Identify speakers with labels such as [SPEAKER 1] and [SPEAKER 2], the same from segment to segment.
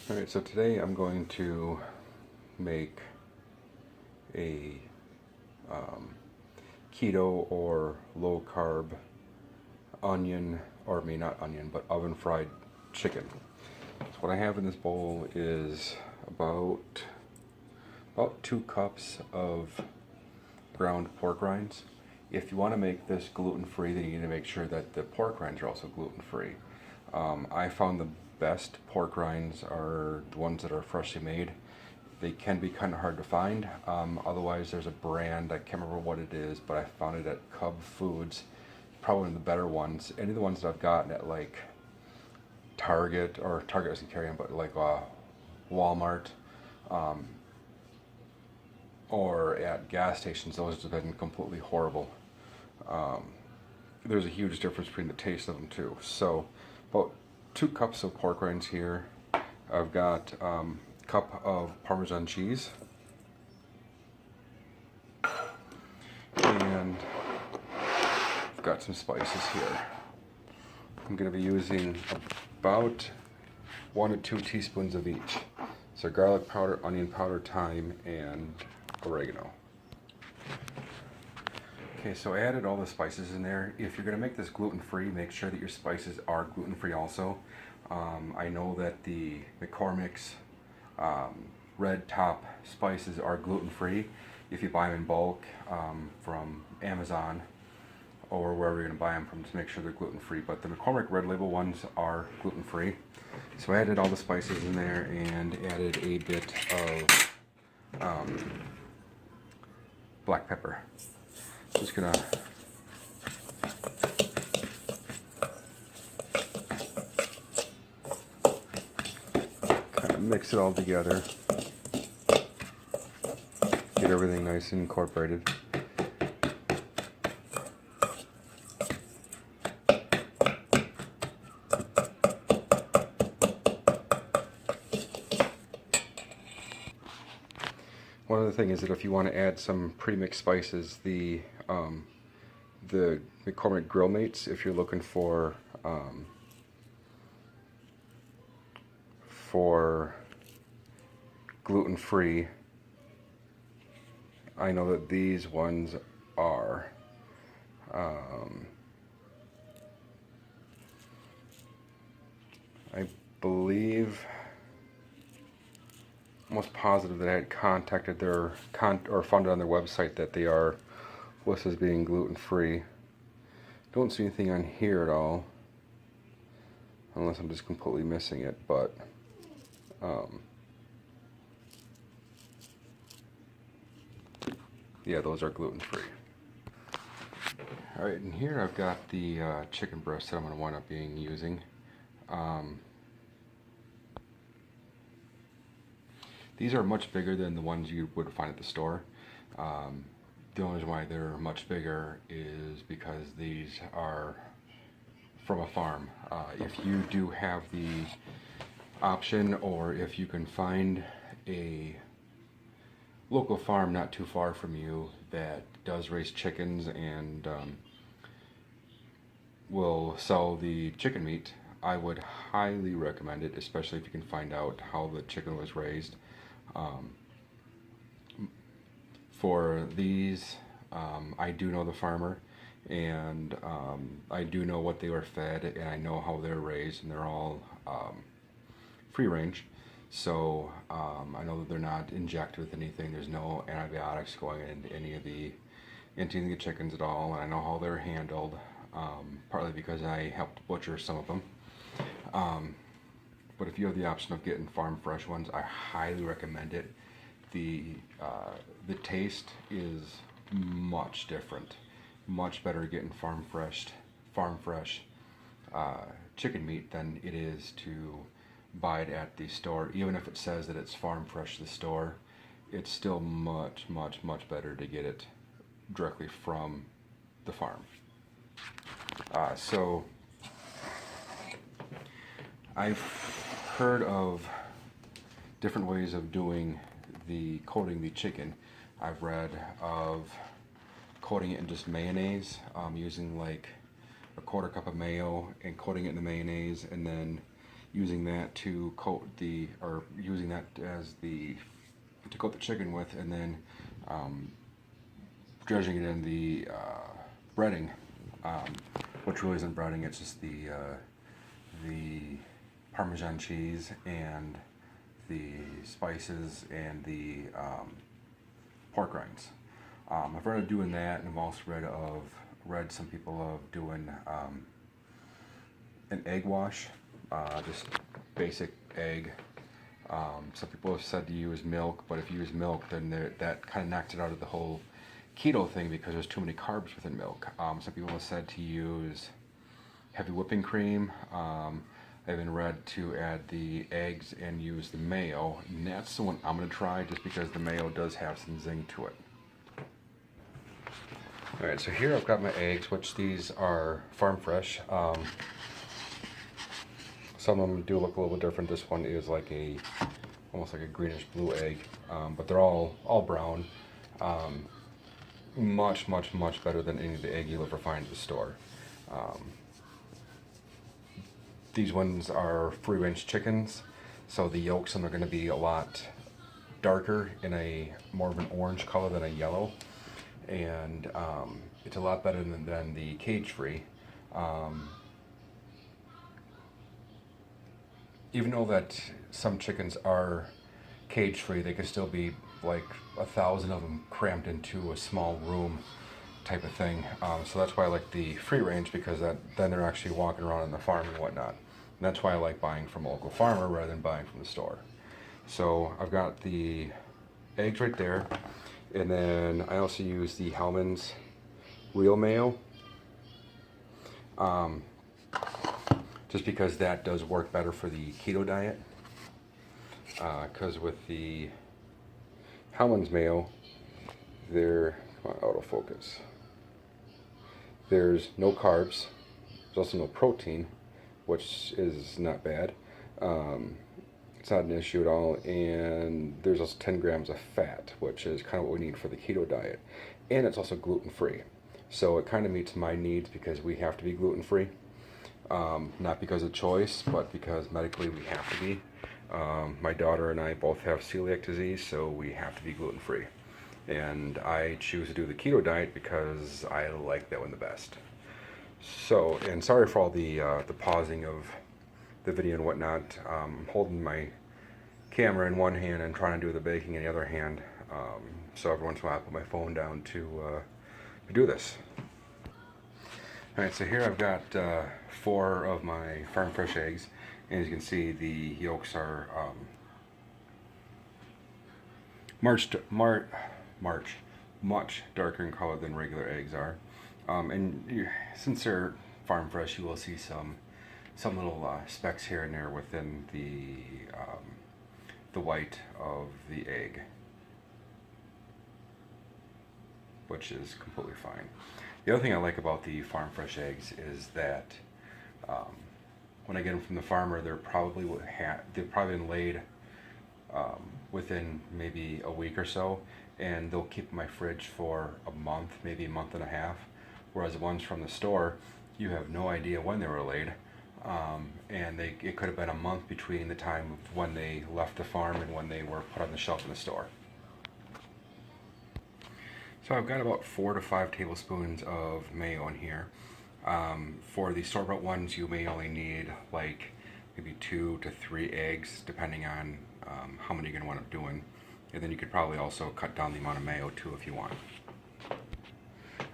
[SPEAKER 1] Alright, so today I'm going to make a keto or low carb onion, or not onion, but oven fried chicken. So what I have in this bowl is about 2 cups of ground pork rinds. If you want to make this gluten-free, then you need to make sure that the pork rinds are also gluten-free. I found the best pork rinds are the ones that are freshly made. They can be kind of hard to find. Otherwise, there's a brand, I can't remember what it is, but I found it at Cub Foods. Probably one of the better ones. Any of the ones that I've gotten at like Target, or Target doesn't carry them, but like Walmart, or at gas stations, those have been completely horrible. There's a huge difference between the taste of them too. So about 2 cups of pork rinds here. I've got a cup of Parmesan cheese, and I've got some spices here. I'm going to be using about 1 to 2 teaspoons of each. So garlic powder, onion powder, thyme, and oregano. Okay, so I added all the spices in there. If you're going to make this gluten-free, make sure that your spices are gluten-free also. I know that the McCormick's red top spices are gluten-free if you buy them in bulk from Amazon or wherever you're going to buy them from, to make sure they're gluten-free. But the McCormick red label ones are gluten-free. So I added all the spices in there and added a bit of black pepper. Just gonna kind of mix it all together, get everything nice and incorporated. One other thing is that if you want to add some pre-mixed spices, the McCormick Grill Mates, if you're looking for gluten-free, I know that these ones are. I believe, almost positive that I had contacted their or found it on their website that they are listed as being gluten-free. Don't see anything on here at all, unless I'm just completely missing it, but yeah, those are gluten-free. Alright, and here I've got the chicken breast that I'm going to wind up using. These are much bigger than the ones you would find at the store. The only reason why they're much bigger is because these are from a farm. If you do have the option, or if you can find a local farm not too far from you that does raise chickens and will sell the chicken meat, I would highly recommend it, especially if you can find out how the chicken was raised. For these, I do know the farmer, and I do know what they were fed, and I know how they're raised, and they're all free range. So I know that they're not injected with anything. There's no antibiotics going into any of the chickens at all, and I know how they're handled, partly because I helped butcher some of them. But if you have the option of getting farm fresh ones, I highly recommend it. The taste is much different, much better getting farm fresh chicken meat than it is to buy it at the store. Even if it says that it's farm fresh at the store, it's still much better to get it directly from the farm. So I've heard of different ways of doing coating the chicken. I've read of coating it in just mayonnaise, using like a 1/4 cup of mayo and coating it in the mayonnaise, and then using that to coat the, or using that as the, to coat the chicken with, and then dredging it in the breading, which really isn't breading, it's just the Parmesan cheese and the spices and the pork rinds. I've read of doing that, and I've also read some people of doing an egg wash, just basic egg. Some people have said to use milk, but if you use milk, then that kind of knocks it out of the whole keto thing because there's too many carbs within milk. Some people have said to use heavy whipping cream. I've even read to add the eggs and use the mayo, and that's the one I'm going to try just because the mayo does have some zing to it. Alright, so here I've got my eggs, which these are farm fresh. Some of them do look a little bit different. This one is like almost like a greenish blue egg, but they're all brown. Much better than any of the egg you'll ever find at the store. These ones are free-range chickens, so the yolks on them are going to be a lot darker in a more of an orange color than a yellow, and it's a lot better than the cage-free. Even though that some chickens are cage-free, they can still be like 1,000 of them crammed into a small room type of thing. So that's why I like the free range, because then they're actually walking around on the farm and whatnot. And that's why I like buying from a local farmer rather than buying from the store. So I've got the eggs right there, and then I also use the Hellmann's real mayo. Just because that does work better for the keto diet. Because with the Hellmann's mayo, come on, autofocus. There's no carbs. There's also no protein, which is not bad. It's not an issue at all. And there's also 10 grams of fat, which is kind of what we need for the keto diet. And it's also gluten-free. So it kind of meets my needs because we have to be gluten-free. Not because of choice, but because medically we have to be. My daughter and I both have celiac disease, so we have to be gluten-free. And I choose to do the keto diet because I like that one the best. So, and sorry for all the pausing of the video and whatnot. I'm holding my camera in one hand and trying to do the baking in the other hand. So every once in a while I put my phone down to do this. Alright, so here I've got 4 of my farm fresh eggs, and as you can see, the yolks are much darker in color than regular eggs are. Since they're farm fresh, you will see some little specks here and there within the white of the egg, which is completely fine. The other thing I like about the farm fresh eggs is that when I get them from the farmer, they've probably been laid within maybe a week or so, and they'll keep in my fridge for a month, maybe a month and a half. Whereas the ones from the store, you have no idea when they were laid, and it could have been a month between the time of when they left the farm and when they were put on the shelf in the store. So I've got about 4 to 5 tablespoons of mayo in here. For the store-bought ones, you may only need like maybe 2 to 3 eggs, depending on how many you're going to wind up doing. And then you could probably also cut down the amount of mayo too if you want.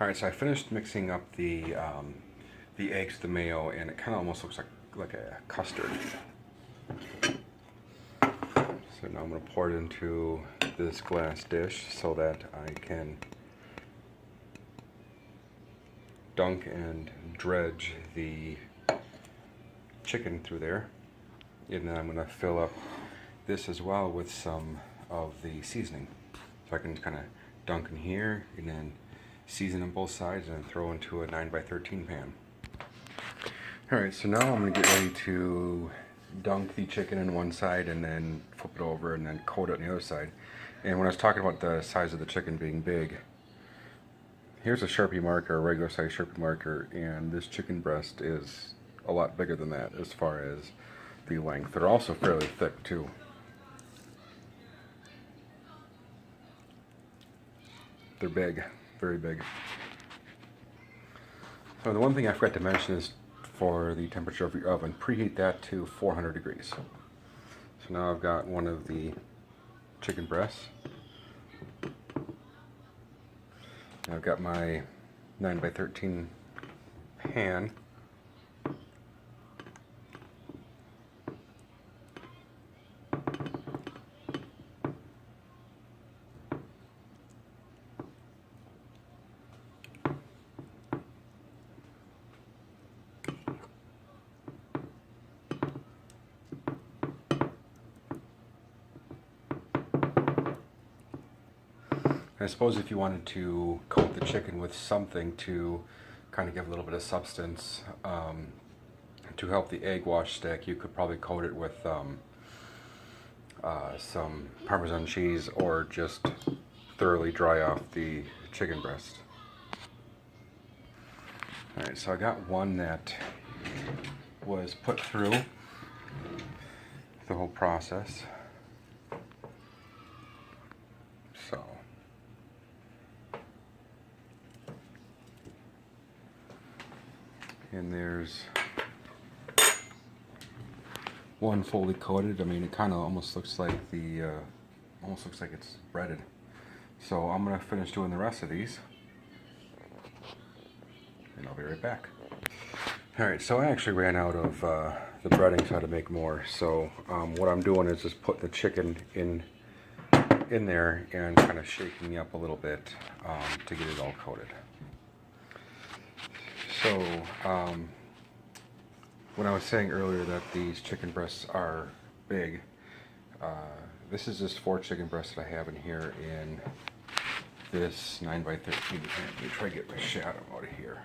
[SPEAKER 1] Alright, so I finished mixing up the eggs with the mayo, and it kind of almost looks like a custard. So now I'm going to pour it into this glass dish so that I can dunk and dredge the chicken through there. And then I'm going to fill up this as well with some of the seasoning. So I can kind of dunk in here and then season on both sides and then throw into a 9x13 pan. Alright, so now I'm going to get ready to dunk the chicken in one side and then flip it over and then coat it on the other side. And when I was talking about the size of the chicken being big, here's a Sharpie marker, a regular size Sharpie marker, and this chicken breast is a lot bigger than that as far as the length. They're also fairly thick too. They're big, very big. So the one thing I forgot to mention is for the temperature of your oven, preheat that to 400 degrees. So now I've got one of the chicken breasts. And I've got my 9x13 pan. I suppose if you wanted to coat the chicken with something to kind of give a little bit of substance to help the egg wash stick, you could probably coat it with some Parmesan cheese or just thoroughly dry off the chicken breast. Alright, so I got one that was put through the whole process. So and there's one fully coated. I mean, it kind of almost looks like it's breaded. So I'm gonna finish doing the rest of these, and I'll be right back. All right, so I actually ran out of the breading, so I had to make more. So what I'm doing is just putting the chicken in there and kind of shaking it up a little bit to get it all coated. So, when I was saying earlier that these chicken breasts are big, this is just 4 chicken breasts that I have in here in this 9x13 pan. Let me try to get my shadow out of here.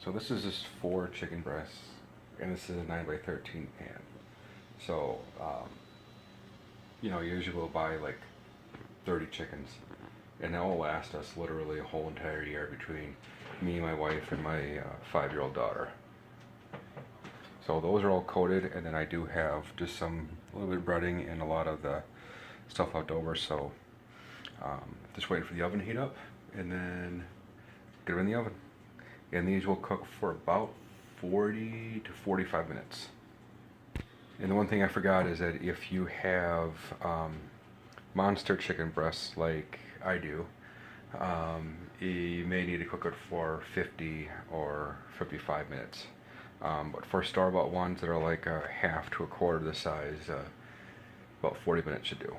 [SPEAKER 1] So this is just 4 chicken breasts, and this is a 9x13 pan. So, you know, usually we'll buy like 30 chickens, and that will last us literally a whole entire year between me, my wife, and my 5-year-old daughter. So those are all coated, and then I do have just a little bit of breading and a lot of the stuff left over. So just waiting for the oven to heat up, and then get them in the oven. And these will cook for about 40 to 45 minutes. And the one thing I forgot is that if you have monster chicken breasts like I do, you may need to cook it for 50 or 55 minutes. But for store-bought ones that are like a half to a quarter the size, about 40 minutes should do.